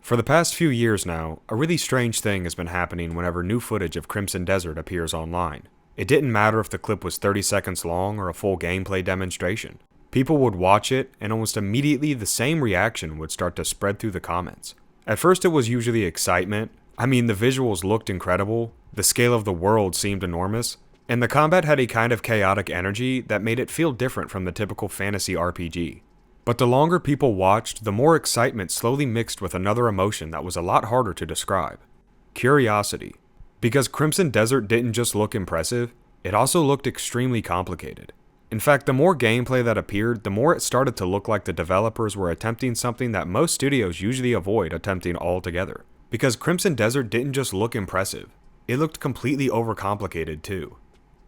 For the past few years now, a really strange thing has been happening whenever new footage of Crimson Desert appears online. It didn't matter if the clip was 30 seconds long or a full gameplay demonstration. People would watch it, and almost immediately the same reaction would start to spread through the comments. At first it was usually excitement. The visuals looked incredible, the scale of the world seemed enormous, and the combat had a kind of chaotic energy that made it feel different from the typical fantasy RPG. But the longer people watched, the more excitement slowly mixed with another emotion that was a lot harder to describe. Curiosity. Because Crimson Desert didn't just look impressive, it also looked extremely complicated. In fact, the more gameplay that appeared, the more it started to look like the developers were attempting something that most studios usually avoid attempting altogether. Because Crimson Desert didn't just look impressive, it looked completely overcomplicated too.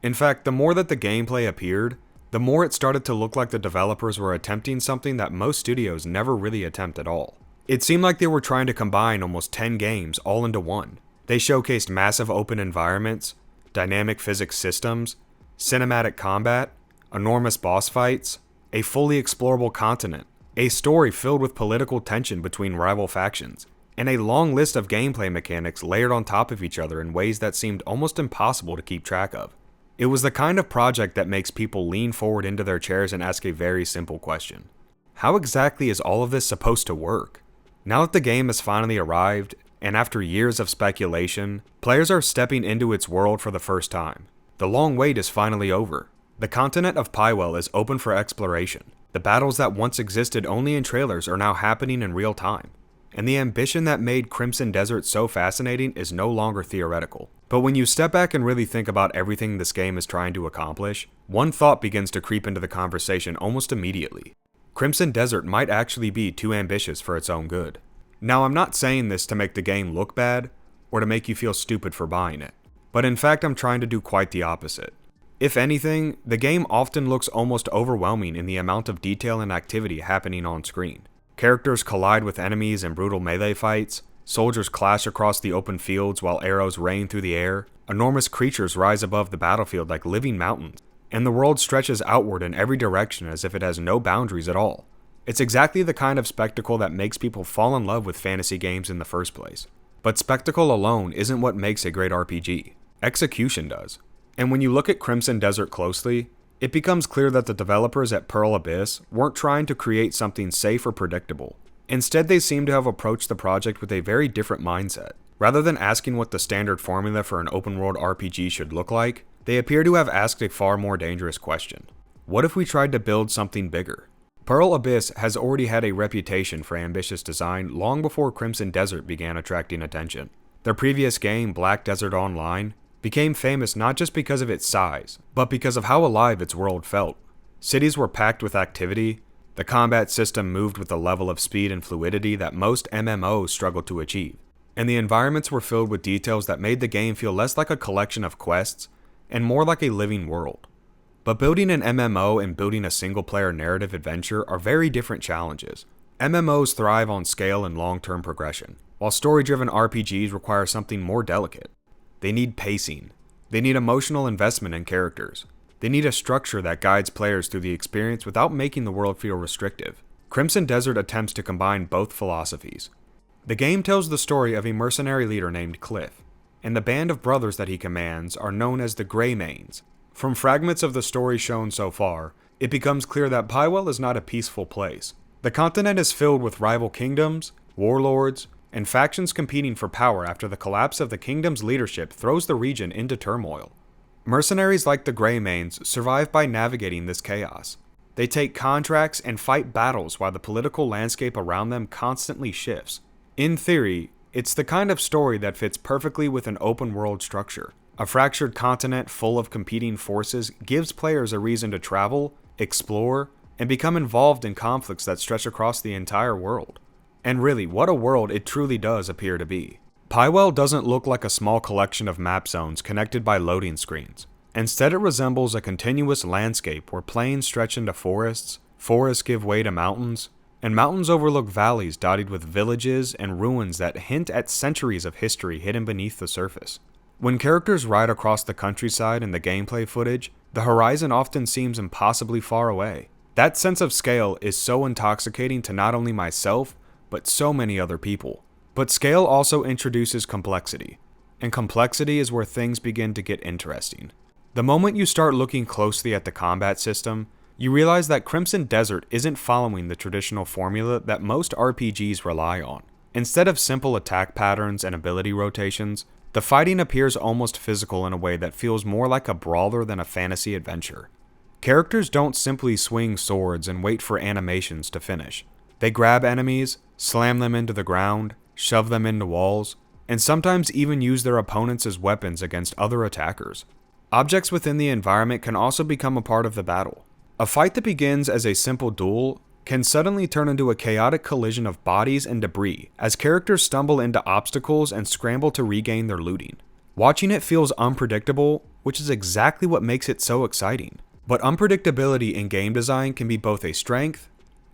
In fact, the more that the gameplay appeared, the more it started to look like the developers were attempting something that most studios never really attempt at all. It seemed like they were trying to combine almost 10 games all into one. They showcased massive open environments, dynamic physics systems, cinematic combat, enormous boss fights, a fully explorable continent, a story filled with political tension between rival factions, and a long list of gameplay mechanics layered on top of each other in ways that seemed almost impossible to keep track of. It was the kind of project that makes people lean forward into their chairs and ask a very simple question. How exactly is all of this supposed to work? Now that the game has finally arrived, and after years of speculation, players are stepping into its world for the first time. The long wait is finally over. The continent of Pywel is open for exploration. The battles that once existed only in trailers are now happening in real time. And the ambition that made Crimson Desert so fascinating is no longer theoretical. But when you step back and really think about everything this game is trying to accomplish, one thought begins to creep into the conversation almost immediately. Crimson Desert might actually be too ambitious for its own good. Now, I'm not saying this to make the game look bad, or to make you feel stupid for buying it. But in fact, I'm trying to do quite the opposite. If anything, the game often looks almost overwhelming in the amount of detail and activity happening on screen. Characters collide with enemies in brutal melee fights, soldiers clash across the open fields while arrows rain through the air, enormous creatures rise above the battlefield like living mountains, and the world stretches outward in every direction as if it has no boundaries at all. It's exactly the kind of spectacle that makes people fall in love with fantasy games in the first place. But spectacle alone isn't what makes a great RPG. Execution does. And when you look at Crimson Desert closely, it becomes clear that the developers at Pearl Abyss weren't trying to create something safe or predictable. Instead, they seem to have approached the project with a very different mindset. Rather than asking what the standard formula for an open-world RPG should look like, they appear to have asked a far more dangerous question. What if we tried to build something bigger? Pearl Abyss has already had a reputation for ambitious design long before Crimson Desert began attracting attention. Their previous game, Black Desert Online, became famous not just because of its size, but because of how alive its world felt. Cities were packed with activity, the combat system moved with a level of speed and fluidity that most MMOs struggle to achieve, and the environments were filled with details that made the game feel less like a collection of quests and more like a living world. But building an MMO and building a single-player narrative adventure are very different challenges. MMOs thrive on scale and long-term progression, while story-driven RPGs require something more delicate. They need pacing. They need emotional investment in characters. They need a structure that guides players through the experience without making the world feel restrictive. Crimson Desert attempts to combine both philosophies. The game tells the story of a mercenary leader named Cliff, and the band of brothers that he commands are known as the Greymanes. From fragments of the story shown so far, it becomes clear that Pywel is not a peaceful place. The continent is filled with rival kingdoms, warlords, and factions competing for power after the collapse of the kingdom's leadership throws the region into turmoil. Mercenaries like the Greymanes survive by navigating this chaos. They take contracts and fight battles while the political landscape around them constantly shifts. In theory, it's the kind of story that fits perfectly with an open-world structure. A fractured continent full of competing forces gives players a reason to travel, explore, and become involved in conflicts that stretch across the entire world. And really, what a world it truly does appear to be. Pywel doesn't look like a small collection of map zones connected by loading screens. Instead, it resembles a continuous landscape where plains stretch into forests, forests give way to mountains, and mountains overlook valleys dotted with villages and ruins that hint at centuries of history hidden beneath the surface. When characters ride across the countryside in the gameplay footage, the horizon often seems impossibly far away. That sense of scale is so intoxicating to not only myself, but so many other people. But scale also introduces complexity, and complexity is where things begin to get interesting. The moment you start looking closely at the combat system, you realize that Crimson Desert isn't following the traditional formula that most RPGs rely on. Instead of simple attack patterns and ability rotations, the fighting appears almost physical in a way that feels more like a brawler than a fantasy adventure. Characters don't simply swing swords and wait for animations to finish. They grab enemies, slam them into the ground, shove them into walls, and sometimes even use their opponents as weapons against other attackers. Objects within the environment can also become a part of the battle. A fight that begins as a simple duel can suddenly turn into a chaotic collision of bodies and debris as characters stumble into obstacles and scramble to regain their looting. Watching it feels unpredictable, which is exactly what makes it so exciting. But unpredictability in game design can be both a strength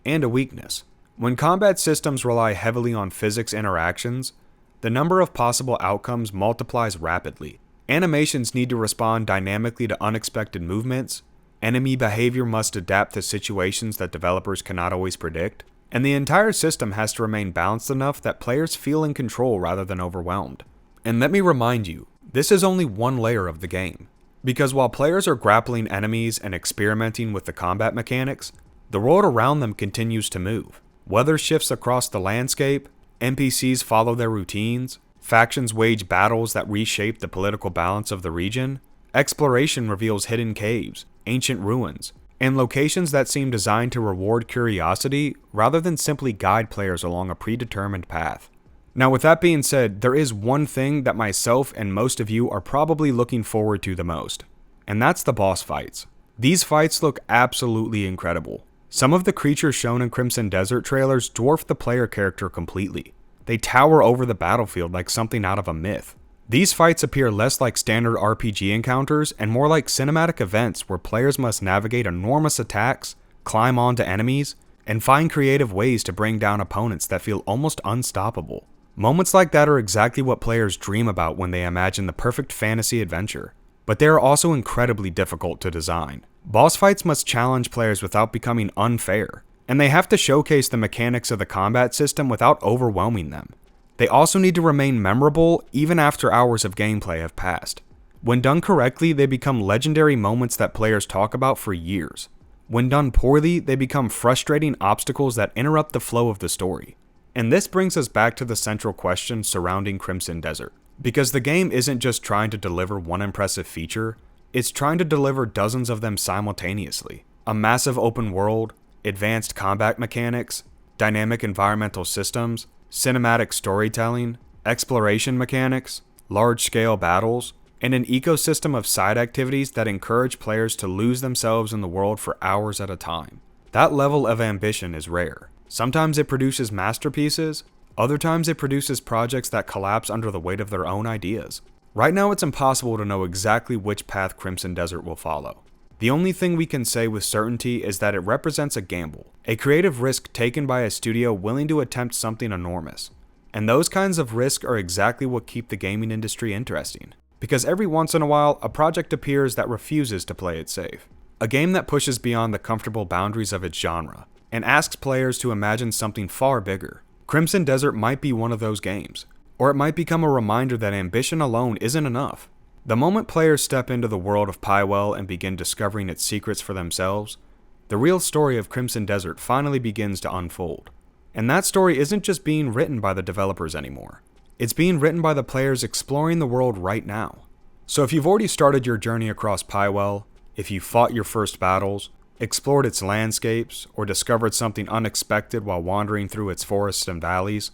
and a weakness. When combat systems rely heavily on physics interactions, the number of possible outcomes multiplies rapidly. Animations need to respond dynamically to unexpected movements, enemy behavior must adapt to situations that developers cannot always predict, and the entire system has to remain balanced enough that players feel in control rather than overwhelmed. And let me remind you, this is only one layer of the game, because while players are grappling enemies and experimenting with the combat mechanics, the world around them continues to move. Weather shifts across the landscape, NPCs follow their routines, factions wage battles that reshape the political balance of the region, exploration reveals hidden caves, ancient ruins, and locations that seem designed to reward curiosity rather than simply guide players along a predetermined path. Now, with that being said, there is one thing that myself and most of you are probably looking forward to the most, and that's the boss fights. These fights look absolutely incredible. Some of the creatures shown in Crimson Desert trailers dwarf the player character completely. They tower over the battlefield like something out of a myth. These fights appear less like standard RPG encounters and more like cinematic events where players must navigate enormous attacks, climb onto enemies, and find creative ways to bring down opponents that feel almost unstoppable. Moments like that are exactly what players dream about when they imagine the perfect fantasy adventure. But they are also incredibly difficult to design. Boss fights must challenge players without becoming unfair, and they have to showcase the mechanics of the combat system without overwhelming them. They also need to remain memorable even after hours of gameplay have passed. When done correctly, they become legendary moments that players talk about for years. When done poorly, they become frustrating obstacles that interrupt the flow of the story. And this brings us back to the central question surrounding Crimson Desert. Because the game isn't just trying to deliver one impressive feature, it's trying to deliver dozens of them simultaneously. A massive open world, advanced combat mechanics, dynamic environmental systems, cinematic storytelling, exploration mechanics, large-scale battles, and an ecosystem of side activities that encourage players to lose themselves in the world for hours at a time. That level of ambition is rare. Sometimes it produces masterpieces, other times it produces projects that collapse under the weight of their own ideas. Right now it's impossible to know exactly which path Crimson Desert will follow. The only thing we can say with certainty is that it represents a gamble, a creative risk taken by a studio willing to attempt something enormous. And those kinds of risks are exactly what keep the gaming industry interesting, because every once in a while, a project appears that refuses to play it safe. A game that pushes beyond the comfortable boundaries of its genre, and asks players to imagine something far bigger. Crimson Desert might be one of those games, or it might become a reminder that ambition alone isn't enough. The moment players step into the world of Pywel and begin discovering its secrets for themselves, the real story of Crimson Desert finally begins to unfold. And that story isn't just being written by the developers anymore. It's being written by the players exploring the world right now. So if you've already started your journey across Pywel, if you fought your first battles, explored its landscapes, or discovered something unexpected while wandering through its forests and valleys,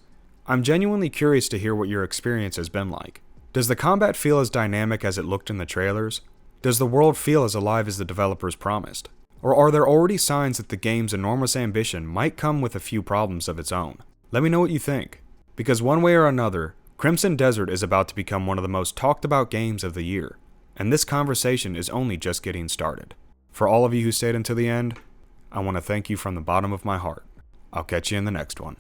I'm genuinely curious to hear what your experience has been like. Does the combat feel as dynamic as it looked in the trailers? Does the world feel as alive as the developers promised? Or are there already signs that the game's enormous ambition might come with a few problems of its own? Let me know what you think, because one way or another, Crimson Desert is about to become one of the most talked about games of the year, and this conversation is only just getting started. For all of you who stayed until the end, I want to thank you from the bottom of my heart. I'll catch you in the next one.